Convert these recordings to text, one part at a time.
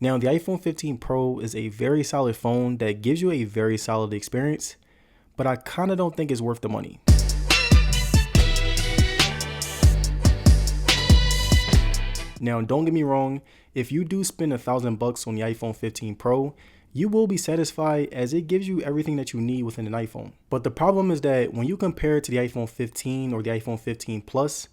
Now, the iPhone 15 Pro is a very solid phone that gives you a very solid experience, but I kind of don't think it's worth the money. Now, don't get me wrong, if you do spend $1,000 on the iPhone 15 Pro, you will be satisfied as it gives you everything that you need within an iPhone. But the problem is that when you compare it to the iPhone 15 or the iPhone 15 Plus,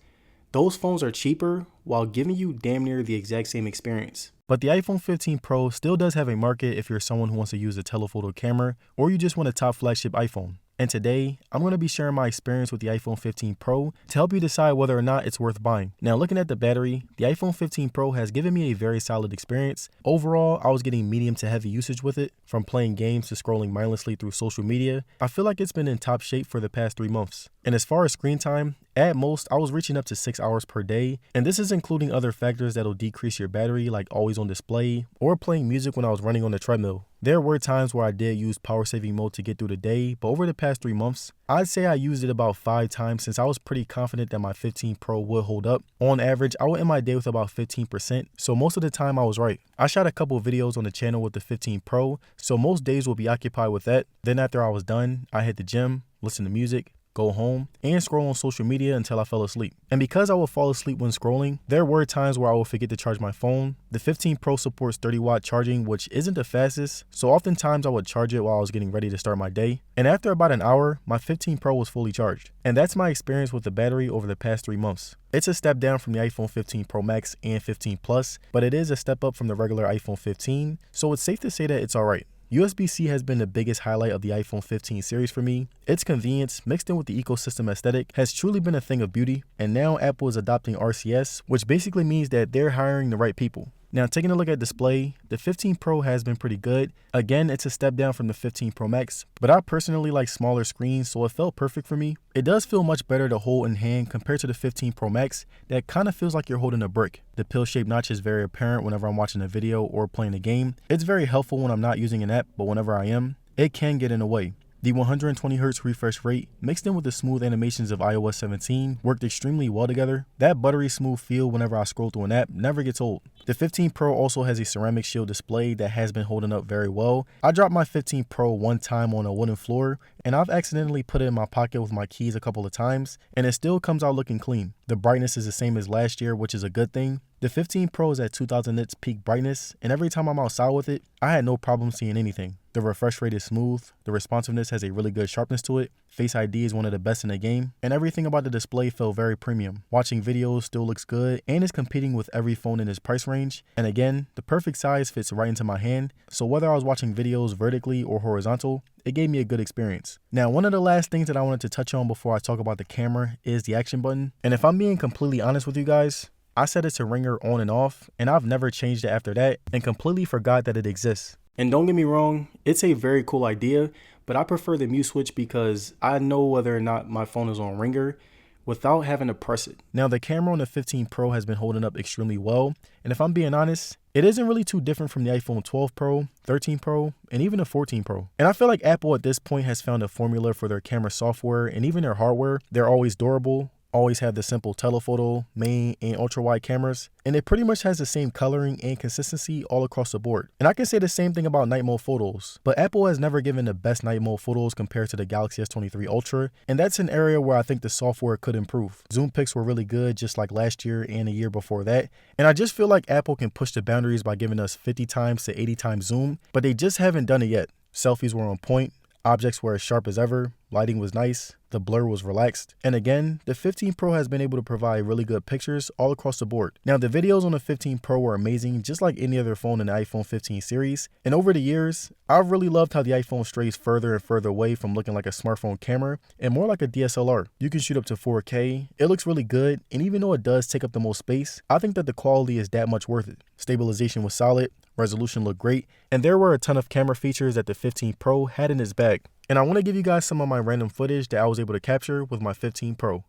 those phones are cheaper while giving you damn near the exact same experience. But the iPhone 15 Pro still does have a market if you're someone who wants to use a telephoto camera or you just want a top flagship iPhone. And today, I'm going to be sharing my experience with the iPhone 15 Pro to help you decide whether or not it's worth buying. Now, looking at the battery, the iPhone 15 Pro has given me a very solid experience. Overall, I was getting medium to heavy usage with it, from playing games to scrolling mindlessly through social media. I feel like it's been in top shape for the past 3 months. And as far as screen time, at most, I was reaching up to 6 hours per day, and this is including other factors that'll decrease your battery, like always on display, or playing music when I was running on the treadmill. There were times where I did use power saving mode to get through the day, but over the past 3 months, I'd say I used it about 5 times since I was pretty confident that my 15 Pro would hold up. On average, I would end my day with about 15%, so most of the time I was right. I shot a couple videos on the channel with the 15 Pro, so most days will be occupied with that. Then after I was done, I hit the gym, listen to music, go home, and scroll on social media until I fell asleep. And because I would fall asleep when scrolling, there were times where I would forget to charge my phone. The 15 Pro supports 30-watt charging, which isn't the fastest, so oftentimes I would charge it while I was getting ready to start my day. And after about an hour, my 15 Pro was fully charged. And that's my experience with the battery over the past 3 months. It's a step down from the iPhone 15 Pro Max and 15 Plus, but it is a step up from the regular iPhone 15, so it's safe to say that it's alright. USB-C has been the biggest highlight of the iPhone 15 series for me. Its convenience, mixed in with the ecosystem aesthetic, has truly been a thing of beauty, and now Apple is adopting RCS, which basically means that they're hiring the right people. Now, taking a look at display, the 15 Pro has been pretty good. Again, it's a step down from the 15 Pro Max, but I personally like smaller screens, so it felt perfect for me. It does feel much better to hold in hand compared to the 15 Pro Max that kind of feels like you're holding a brick. The pill-shaped notch is very apparent whenever I'm watching a video or playing a game. It's very helpful when I'm not using an app, but whenever I am, it can get in the way. The 120Hz refresh rate, mixed in with the smooth animations of iOS 17, worked extremely well together. That buttery smooth feel whenever I scroll through an app never gets old. The 15 Pro also has a ceramic shield display that has been holding up very well. I dropped my 15 Pro one time on a wooden floor, and I've accidentally put it in my pocket with my keys a couple of times, and it still comes out looking clean. The brightness is the same as last year, which is a good thing. The 15 Pro is at 2000 nits peak brightness, and every time I'm outside with it, I had no problem seeing anything. The refresh rate is smooth, the responsiveness has a really good sharpness to it, Face ID is one of the best in the game, and everything about the display felt very premium. Watching videos still looks good and is competing with every phone in its price range, and again, the perfect size fits right into my hand, so whether I was watching videos vertically or horizontal, it gave me a good experience. Now, one of the last things that I wanted to touch on before I talk about the camera is the action button, and if I'm being completely honest with you guys, I set it to ringer on and off, and I've never changed it after that and completely forgot that it exists. And don't get me wrong, it's a very cool idea, but I prefer the mute switch because I know whether or not my phone is on ringer without having to press it. Now, the camera on the 15 Pro has been holding up extremely well, and if I'm being honest, it isn't really too different from the iPhone 12 Pro, 13 Pro, and even the 14 Pro. And I feel like Apple at this point has found a formula for their camera software and even their hardware. They're always durable, always have the simple telephoto, main, and ultra-wide cameras, and it pretty much has the same coloring and consistency all across the board. And I can say the same thing about night mode photos, but Apple has never given the best night mode photos compared to the Galaxy S23 Ultra, and that's an area where I think the software could improve. Zoom pics were really good just like last year and a year before that, and I just feel like Apple can push the boundaries by giving us 50 times to 80 times zoom, but they just haven't done it yet. Selfies were on point, objects were as sharp as ever, lighting was nice, the blur was relaxed, and again, the 15 Pro has been able to provide really good pictures all across the board. Now, the videos on the 15 Pro were amazing, just like any other phone in the iPhone 15 series, and over the years, I've really loved how the iPhone strays further and further away from looking like a smartphone camera and more like a DSLR. You can shoot up to 4K, it looks really good, and even though it does take up the most space, I think that the quality is that much worth it. Stabilization was solid, resolution looked great, and there were a ton of camera features that the 15 Pro had in its bag. And I want to give you guys some of my random footage that I was able to capture with my 15 Pro.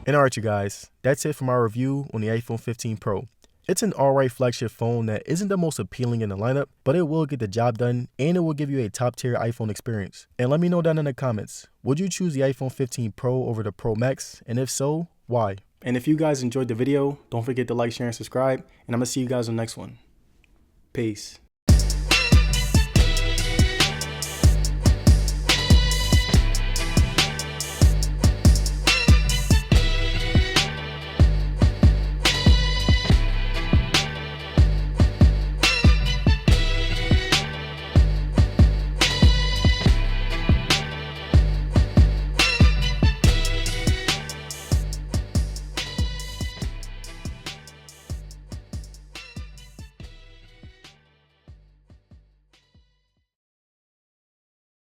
And alright you guys, that's it for my review on the iPhone 15 Pro. It's an alright flagship phone that isn't the most appealing in the lineup, but it will get the job done and it will give you a top tier iPhone experience. And let me know down in the comments, would you choose the iPhone 15 Pro over the Pro Max? And if so, why? And if you guys enjoyed the video, don't forget to like, share, and subscribe. And I'm going to see you guys on the next one. Peace.